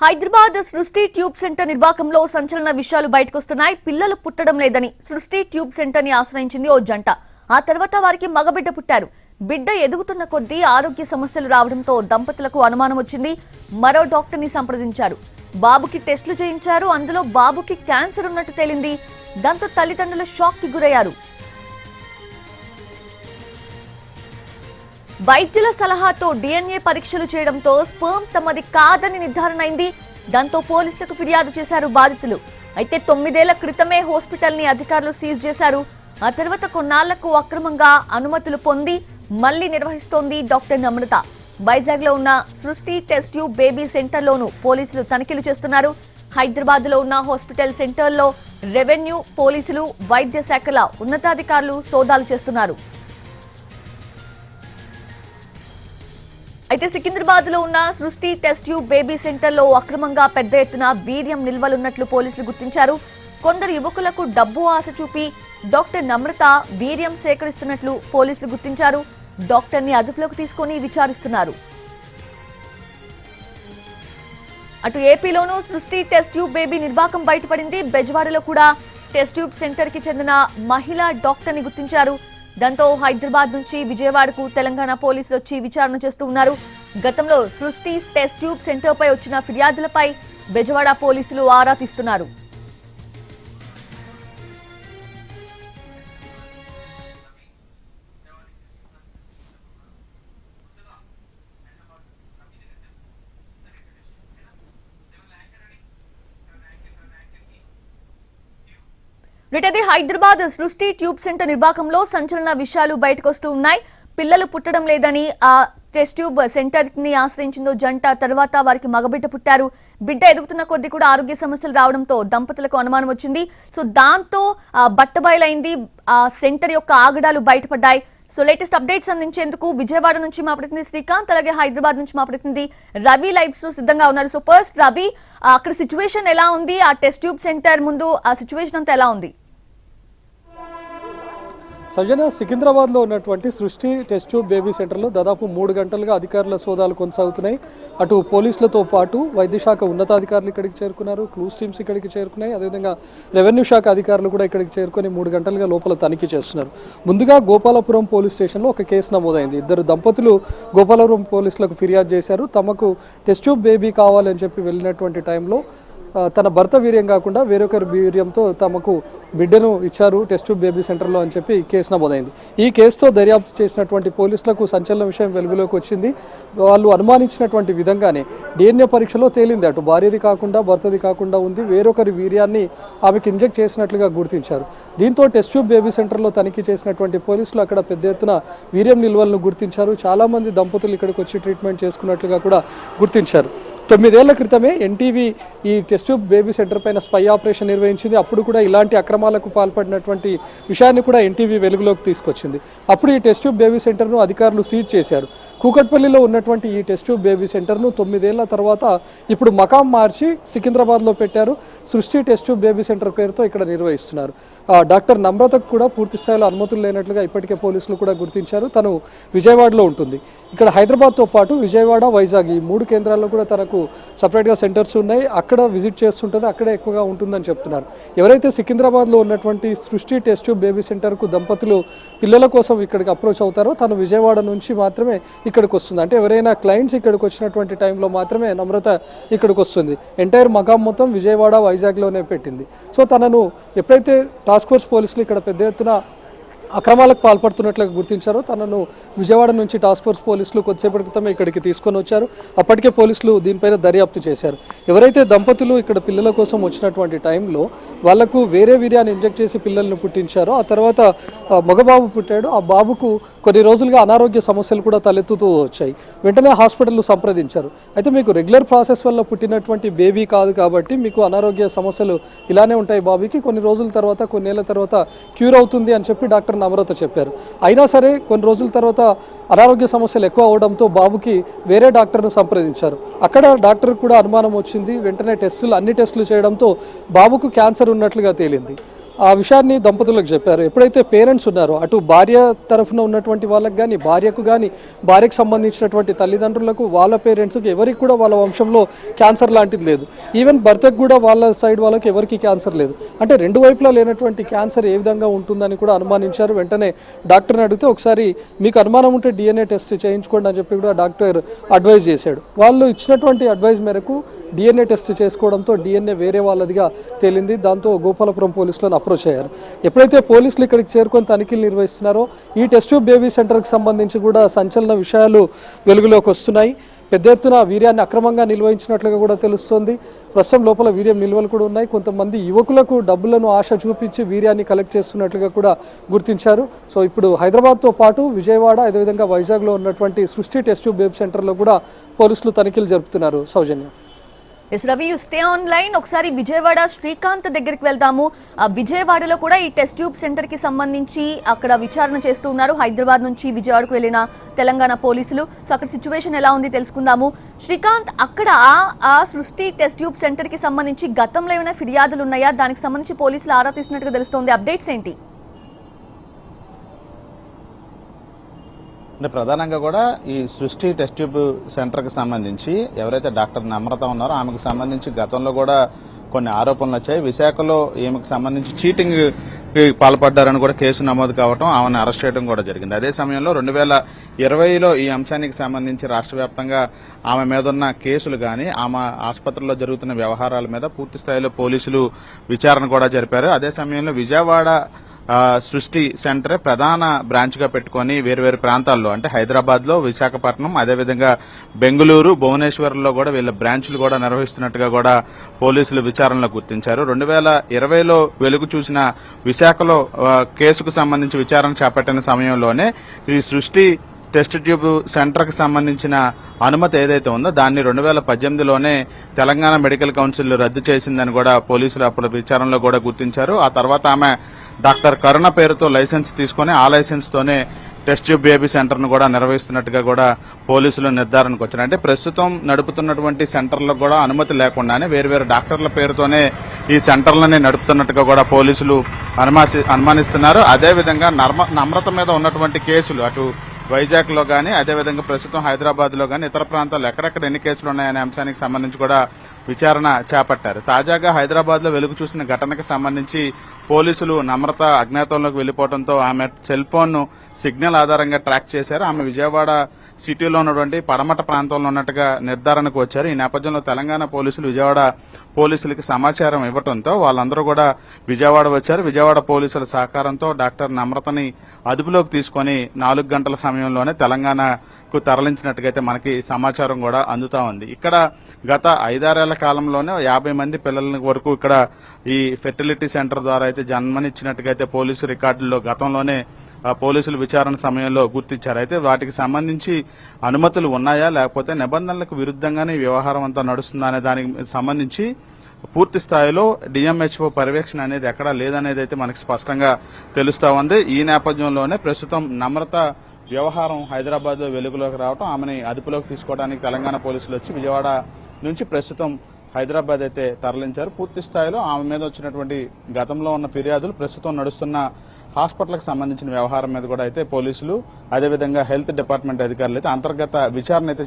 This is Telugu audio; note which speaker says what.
Speaker 1: హైదరాబాద్ సృష్టి ట్యూబ్ సెంటర్ నిర్వాకంలో సంచలన విషయాలు బయటకొస్తున్నాయి. పిల్లలు పుట్టడం లేదని సృష్టి ట్యూబ్ సెంటర్ ని ఆశ్రయించింది ఓ జంట. ఆ తర్వాత వారికి మగబిడ్డ పుట్టారు. బిడ్డ ఎదుగుతున్న కొద్దీ ఆరోగ్య సమస్యలు రావడంతో దంపతులకు అనుమానం వచ్చింది. మరో డాక్టర్ ని సంప్రదించారు. బాబుకి టెస్టులు చేయించారు. అందులో బాబుకి క్యాన్సర్ ఉన్నట్టు తేలింది. దాంతో తల్లిదండ్రులు షాక్ కి గురయ్యారు. వైద్యుల సలహాతో డిఎన్ఏ పరీక్షలు చేయడంతో స్పెర్మ్ తమది కాదని నిర్ధారణ అయింది. దాంతో పోలీసులకు ఫిర్యాదు చేశారు బాధితులు. అయితే 9 ఏళ్ల క్రితమే హాస్పిటల్ ని అధికారులు సీజ్ చేశారు. ఆ తర్వాత కొన్నాళ్లకు అక్రమంగా అనుమతులు పొంది మళ్లీ నిర్వహిస్తోంది డాక్టర్ నమ్రత. వైజాగ్ లో ఉన్న సృష్టి టెస్ట్ ట్యూబ్ బేబీ సెంటర్ లోను పోలీసులు తనిఖీలు చేస్తున్నారు. హైదరాబాద్ లో ఉన్న హాస్పిటల్ సెంటర్లో రెవెన్యూ, పోలీసులు, వైద్య శాఖల ఉన్నతాధికారులు సోదాలు చేస్తున్నారు. అయితే సికింద్రాబాద్ లో ఉన్న సృష్టి టెస్ట్ ట్యూబ్ బేబీ సెంటర్ లో అక్రమంగా పెద్ద ఎత్తున వీర్యం నిల్వలున్నట్లు పోలీసులు గుర్తించారు. కొందరు యువకులకు డబ్బు ఆశ చూపి డాక్టర్ నమ్రత వీర్యం సేకరిస్తున్నట్లు పోలీసులు గుర్తించారు. డాక్టర్ ని అదుపులోకి తీసుకుని విచారిస్తున్నారు. అటు ఏపీలోనూ సృష్టి టెస్ట్ ట్యూబ్ బేబీ నిర్వాకం బయటపడింది. బెజవాడలో కూడా టెస్ట్ ట్యూబ్ సెంటర్ కి చెందిన మహిళా డాక్టర్ ని గుర్తించారు. దాంతో హైదరాబాద్ నుంచి విజయవాడకు తెలంగాణ పోలీసులు వచ్చి విచారణ చేస్తూ ఉన్నారు. గతంలో సృష్టి టెస్ట్ ట్యూబ్ సెంటర్ పై వచ్చిన ఫిర్యాదులపై బెజవాడ పోలీసులు ఆరా తీస్తున్నారు. వీటది హైదరాబాద్ సృష్టి ట్యూబ్ సెంటర్ నిర్వాకంలో సంచలన విషయాలు బయటకొస్తూ ఉన్నాయి. పిల్లలు పుట్టడం లేదని ఆ టెస్ట్ ట్యూబ్ సెంటర్ ని ఆశ్రయించిందో జంట. తర్వాత వారికి మగబిడ్డ పుట్టారు. బిడ్డ ఎదుగుతున్న కొద్దీ కూడా ఆరోగ్య సమస్యలు రావడంతో దంపతులకు అనుమానం వచ్చింది. సో దాంతో బట్టబయలైంది. ఆ సెంటర్ యొక్క ఆగడాలు బయటపడ్డాయి. సో లేటెస్ట్ అప్డేట్స్ అందించేందుకు విజయవాడ నుంచి మా ప్రతినిధి శ్రీకాంత్, అలాగే హైదరాబాద్ నుంచి మా ప్రతినిధి రవి లైవ్స్ సిద్ధంగా ఉన్నారు. సో ఫస్ట్ రవి, అక్కడ సిచ్యువేషన్ ఎలా ఉంది? ఆ టెస్ట్ ట్యూబ్ సెంటర్ ముందు ఆ సిచ్యువేషన్ అంతా ఎలా ఉంది?
Speaker 2: సజన, సికింద్రాబాద్లో ఉన్నటువంటి సృష్టి టెస్ట్ ట్యూబ్ బేబీ సెంటర్లో దాదాపు 3 గంటలుగా అధికారుల సోదాలు కొనసాగుతున్నాయి. అటు పోలీసులతో పాటు వైద్య శాఖ ఉన్నతాధికారులు ఇక్కడికి చేరుకున్నారు. క్లూస్ టీమ్స్ ఇక్కడికి చేరుకున్నాయి. అదేవిధంగా రెవెన్యూ శాఖ అధికారులు కూడా ఇక్కడికి చేరుకొని 3 గంటలుగా లోపల తనిఖీ చేస్తున్నారు. ముందుగా గోపాలపురం పోలీస్ స్టేషన్లో ఒక కేసు నమోదైంది. 2 దంపతులు గోపాలపురం పోలీసులకు ఫిర్యాదు చేశారు. తమకు టెస్ట్ ట్యూబ్ బేబీ కావాలని చెప్పి వెళ్ళినటువంటి టైంలో తన భర్త వీర్యం కాకుండా వేరొకరి వీర్యంతో తమకు బిడ్డను ఇచ్చారు టెస్ట్ ట్యూబ్ బేబీ సెంటర్లో అని చెప్పి కేసు నమోదైంది. ఈ కేసుతో దర్యాప్తు చేసినటువంటి పోలీసులకు సంచలన విషయం వెలుగులోకి వచ్చింది. వాళ్ళు అనుమానించినటువంటి విధంగానే డిఎన్ఏ పరీక్షలో తేలింది. అటు భార్యది కాకుండా భర్తది కాకుండా ఉంది. వేరొకరి వీర్యాన్ని ఆమెకు ఇంజెక్ట్ చేసినట్లుగా గుర్తించారు. దీంతో టెస్ట్ ట్యూబ్ బేబీ సెంటర్లో తనిఖీ చేసినటువంటి పోలీసులు అక్కడ పెద్ద ఎత్తున వీర్యం నిల్వలను గుర్తించారు. చాలామంది దంపతులు ఇక్కడికి వచ్చి ట్రీట్మెంట్ చేసుకున్నట్లుగా కూడా గుర్తించారు. 9 ఏళ్ల క్రితమే ఎన్టీవీ ఈ టెస్ట్ ట్యూబ్ బేబీ సెంటర్ పైన స్పై ఆపరేషన్ నిర్వహించింది. అప్పుడు కూడా ఇలాంటి అక్రమాలకు పాల్పడినటువంటి విషయాన్ని కూడా ఎన్టీవీ వెలుగులోకి తీసుకొచ్చింది. అప్పుడు ఈ టెస్ట్ ట్యూబ్ బేబీ సెంటర్ను అధికారులు సీజ్ చేశారు. కూకట్పల్లిలో ఉన్నటువంటి ఈ టెస్ట్ ట్యూబ్ బేబీ సెంటర్ను 9 ఏళ్ల తర్వాత ఇప్పుడు మకాం మార్చి సికింద్రాబాద్లో పెట్టారు. సృష్టి టెస్ట్ ట్యూబ్ బేబీ సెంటర్ పేరుతో ఇక్కడ నిర్వహిస్తున్నారు. డాక్టర్ నమ్రతకు కూడా పూర్తి స్థాయిలో అనుమతులు లేనట్లుగా ఇప్పటికే పోలీసులు కూడా గుర్తించారు. తను విజయవాడలో ఉంటుంది. ఇక్కడ హైదరాబాద్తో పాటు విజయవాడ, వైజాగ్ ఈ 3 కేంద్రాల్లో కూడా తనకు సపరేట్గా సెంటర్స్ ఉన్నాయి. అక్కడ విజిట్ చేస్తుంటుంది. అక్కడే ఎక్కువగా ఉంటుందని చెప్తున్నారు. ఎవరైతే సికింద్రాబాద్లో ఉన్నటువంటి సృష్టి టెస్ట్ ట్యూబ్ బేబీ సెంటర్కు దంపతులు పిల్లల కోసం ఇక్కడికి అప్రోచ్ అవుతారో తను విజయవాడ నుంచి మాత్రమే ఇక్కడికి వస్తుంది. అంటే ఎవరైనా క్లయింట్స్ ఇక్కడికి వచ్చినటువంటి టైంలో మాత్రమే నమ్రత ఇక్కడికి వస్తుంది. ఎంటైర్ మకాం మొత్తం విజయవాడ, వైజాగ్లోనే పెట్టింది. సో తనను ఎప్పుడైతే టాస్క్ ఫోర్స్ పోలీసులు ఇక్కడ పెద్ద ఎత్తున అక్రమాలకు పాల్పడుతున్నట్లుగా గుర్తించారో తనను విజయవాడ నుంచి టాస్క్ ఫోర్స్ పోలీసులు కొద్దిసేపటి క్రితమే ఇక్కడికి తీసుకొని వచ్చారు. అప్పటికే పోలీసులు దీనిపైన దర్యాప్తు చేశారు. ఎవరైతే దంపతులు ఇక్కడ పిల్లల కోసం వచ్చినటువంటి టైంలో వాళ్లకు వేరే వీర్యాన్ని ఇంజెక్ట్ చేసి పిల్లల్ని పుట్టించారో ఆ తర్వాత మగబాబు పుట్టాడు. ఆ బాబుకు కొన్ని రోజులుగా అనారోగ్య సమస్యలు కూడా తలెత్తుతూ వచ్చాయి. వెంటనే హాస్పిటల్ సంప్రదించారు. అయితే మీకు రెగ్యులర్ ప్రాసెస్ వల్ల పుట్టినటువంటి బేబీ కాదు కాబట్టి మీకు అనారోగ్య సమస్యలు ఇలానే ఉంటాయి. బాబీకి కొన్ని రోజుల తర్వాత, కొన్నేళ్ల తర్వాత క్యూర్ అవుతుంది అని చెప్పి డాక్టర్ నమ్రత చెప్పారు. అయినా సరే కొన్ని రోజుల తర్వాత అనారోగ్య సమస్యలు ఎక్కువ అవడంతో బాబుకి వేరే డాక్టర్ను సంప్రదించారు. అక్కడ డాక్టర్ కూడా అనుమానం వచ్చింది. వెంటనే అన్ని టెస్టులు చేయడంతో బాబుకు క్యాన్సర్ ఉన్నట్లుగా తేలింది. ఆ విషయాన్ని దంపతులకు చెప్పారు. ఎప్పుడైతే పేరెంట్స్ ఉన్నారో అటు భార్య తరఫున ఉన్నటువంటి వాళ్ళకి కానీ, భార్యకు కానీ, భార్యకు సంబంధించినటువంటి తల్లిదండ్రులకు, వాళ్ళ పేరెంట్స్కి ఎవరికి కూడా వాళ్ళ వంశంలో క్యాన్సర్ లాంటిది లేదు. ఈవెన్ భర్తకు కూడా వాళ్ళ సైడ్ వాళ్ళకి ఎవరికి క్యాన్సర్ లేదు. అంటే రెండు వైపులా లేనటువంటి క్యాన్సర్ ఏ విధంగా ఉంటుందని కూడా అనుమానించారు. వెంటనే డాక్టర్ని అడిగితే ఒకసారి మీకు అనుమానం ఉంటే DNA టెస్ట్ చేయించుకోండి అని చెప్పి కూడా డాక్టర్ అడ్వైజ్ చేశాడు. వాళ్ళు ఇచ్చినటువంటి అడ్వైజ్ మేరకు DNA టెస్ట్ చేసుకోవడంతో DNA వేరే వాళ్ళదిగా తేలింది. దాంతో గోపాలపురం పోలీసులను అప్రోచ్ అయ్యారు. ఎప్పుడైతే పోలీసులు ఇక్కడికి చేరుకొని తనిఖీలు నిర్వహిస్తున్నారో ఈ టెస్ట్ ట్యూబ్ బేబీ సెంటర్కి సంబంధించి కూడా సంచలన విషయాలు వెలుగులోకి వస్తున్నాయి. పెద్ద ఎత్తున వీర్యాన్ని అక్రమంగా నిల్వహించినట్లుగా కూడా తెలుస్తోంది. ప్రస్తుతం లోపల వీర్యం నిల్వలు కూడా ఉన్నాయి. కొంతమంది యువకులకు డబ్బులను ఆశ చూపించి వీర్యాన్ని కలెక్ట్ చేస్తున్నట్లుగా కూడా గుర్తించారు. సో ఇప్పుడు హైదరాబాద్తో పాటు విజయవాడ, అదేవిధంగా వైజాగ్లో ఉన్నటువంటి సృష్టి టెస్ట్ ట్యూబ్ బేబీ సెంటర్లో కూడా పోలీసులు తనిఖీలు జరుపుతున్నారు. Soujanya.
Speaker 1: S Ravi, you stay online. ఒకసారి విజయవాడ శ్రీకాంత్ దగ్గరికి వెళ్దాము. విజయవాడలో కూడా ఈ టెస్ట్ ట్యూబ్ సెంటర్ కి సంబంధించి అక్కడ విచారణ చేస్తూ ఉన్నారు. హైదరాబాద్ నుంచి విజయవాడకు వెళ్లిన తెలంగాణ పోలీసులు. సో అక్కడ సిచ్యువేషన్ ఎలా ఉంది తెలుసుకుందాము. శ్రీకాంత్, అక్కడ ఆ సృష్టి టెస్ట్ ట్యూబ్ సెంటర్ కి సంబంధించి గతంలో ఏమైనా ఫిర్యాదులు ఉన్నాయా? దానికి సంబంధించి పోలీసులు ఆరా తీసినట్టుగా తెలుస్తోంది. అప్డేట్స్ ఏంటి?
Speaker 3: అంటే ప్రధానంగా కూడా ఈ సృష్టి టెస్ట్ ట్యూబ్ సెంటర్కి సంబంధించి ఎవరైతే డాక్టర్ నమ్రత ఉన్నారో ఆమెకు సంబంధించి గతంలో కూడా కొన్ని ఆరోపణలు వచ్చాయి. విశాఖలో ఈమెకు సంబంధించి చీటింగ్ పాల్పడ్డారని కూడా కేసు నమోదు కావడం, ఆమెను అరెస్ట్ చేయడం కూడా జరిగింది. అదే సమయంలో 2020లో ఈ అంశానికి సంబంధించి రాష్ట్ర వ్యాప్తంగా ఆమె మీద ఉన్న కేసులు గాని, ఆమె ఆసుపత్రిలో జరుగుతున్న వ్యవహారాల మీద పూర్తి స్థాయిలో పోలీసులు విచారణ కూడా జరిపారు. అదే సమయంలో విజయవాడ సృష్టి సెంటర్ ప్రధాన బ్రాంచ్ గా పెట్టుకుని వేర్వేరు ప్రాంతాల్లో అంటే హైదరాబాద్ లో, విశాఖపట్నం, అదేవిధంగా బెంగళూరు, భువనేశ్వర్లో కూడా వీళ్ళ బ్రాంచ్లు కూడా నిర్వహిస్తున్నట్టుగా కూడా పోలీసులు విచారణలో గుర్తించారు. 2020లో వెలుగు చూసిన విశాఖలో కేసుకు సంబంధించి విచారణ చేపట్టిన సమయంలోనే ఈ సృష్టి టెస్ట్ ట్యూబ్ సెంటర్ కి సంబంధించిన అనుమతి ఏదైతే ఉందో దాన్ని 2018లోనే తెలంగాణ మెడికల్ కౌన్సిల్ రద్దు చేసిందని కూడా పోలీసులు అప్పుడు విచారణలో కూడా గుర్తించారు. ఆ తర్వాత ఆమె డాక్టర్ కరుణ పేరుతో లైసెన్స్ తీసుకుని ఆ లైసెన్స్ తోనే టెస్ట్ ట్యూబ్ బేబీ సెంటర్ ను కూడా నిర్వహిస్తున్నట్టుగా కూడా పోలీసులు నిర్ధారణకు వచ్చారు. అంటే ప్రస్తుతం నడుపుతున్నటువంటి సెంటర్లకు కూడా అనుమతి లేకుండానే వేర్వేరు డాక్టర్ల పేరుతోనే ఈ సెంటర్లని నడుపుతున్నట్టుగా కూడా పోలీసులు అనుమానిస్తున్నారు. అదేవిధంగా నమ్రత మీద ఉన్నటువంటి కేసులు అటు వైజాగ్ లో గానీ, అదేవిధంగా ప్రస్తుతం హైదరాబాద్ లో గానీ, ఇతర ప్రాంతాల్లో ఎక్కడెక్కడ ఎన్ని కేసులు ఉన్నాయనే అంశానికి సంబంధించి కూడా విచారణ చేపట్టారు. తాజాగా హైదరాబాద్ లో వెలుగు చూసిన ఘటనకు సంబంధించి పోలీసులు నమ్రత అజ్ఞాతంలోకి వెళ్లిపోవడంతో ఆమె సెల్ ఫోన్ ను సిగ్నల్ ఆధారంగా ట్రాక్ చేశారు. ఆమె విజయవాడ సిటీలో ఉన్నటువంటి పడమట ప్రాంతంలో ఉన్నట్టుగా నిర్ధారణకు వచ్చారు. ఈ నేపథ్యంలో తెలంగాణ పోలీసులు విజయవాడ పోలీసులకి సమాచారం ఇవ్వడంతో వాళ్ళందరూ కూడా విజయవాడ వచ్చారు. విజయవాడ పోలీసుల సహకారంతో డాక్టర్ నమ్రతని అదుపులోకి తీసుకుని 4 గంటల సమయంలోనే తెలంగాణకు తరలించినట్టుగైతే మనకి సమాచారం కూడా అందుతా ఉంది. ఇక్కడ గత 5-6 ఏళ్ల కాలంలోనే 50 మంది పిల్లల వరకు ఇక్కడ ఈ ఫెర్టిలిటీ సెంటర్ ద్వారా అయితే జన్మనిచ్చినట్టుగా అయితే పోలీసు రికార్డుల్లో గతంలోనే పోలీసులు విచారణ సమయంలో గుర్తించారు. అయితే వాటికి సంబంధించి అనుమతులు ఉన్నాయా, లేకపోతే నిబంధనలకు విరుద్ధంగానే ఈ వ్యవహారం అంతా నడుస్తుందా అనే దానికి సంబంధించి పూర్తి స్థాయిలో డిఎంహెచ్ఓ పర్యవేక్షణ అనేది ఎక్కడా లేదనేది అయితే మనకి స్పష్టంగా తెలుస్తా ఉంది. ఈ నేపథ్యంలోనే ప్రస్తుతం నమ్రత వ్యవహారం హైదరాబాద్ లో వెలుగులోకి రావడం, ఆమెని అదుపులోకి తీసుకోవడానికి తెలంగాణ పోలీసులు వచ్చి విజయవాడ నుంచి ప్రస్తుతం హైదరాబాద్ అయితే తరలించారు. పూర్తి స్థాయిలో ఆమె మీద వచ్చినటువంటి గతంలో ఉన్న ఫిర్యాదులు, ప్రస్తుతం నడుస్తున్న హాస్పిటల్ కి సంబంధించిన వ్యవహారం మీద కూడా అయితే పోలీసులు, అదేవిధంగా హెల్త్ డిపార్ట్మెంట్ అధికారులు అయితే అంతర్గత విచారణ అయితే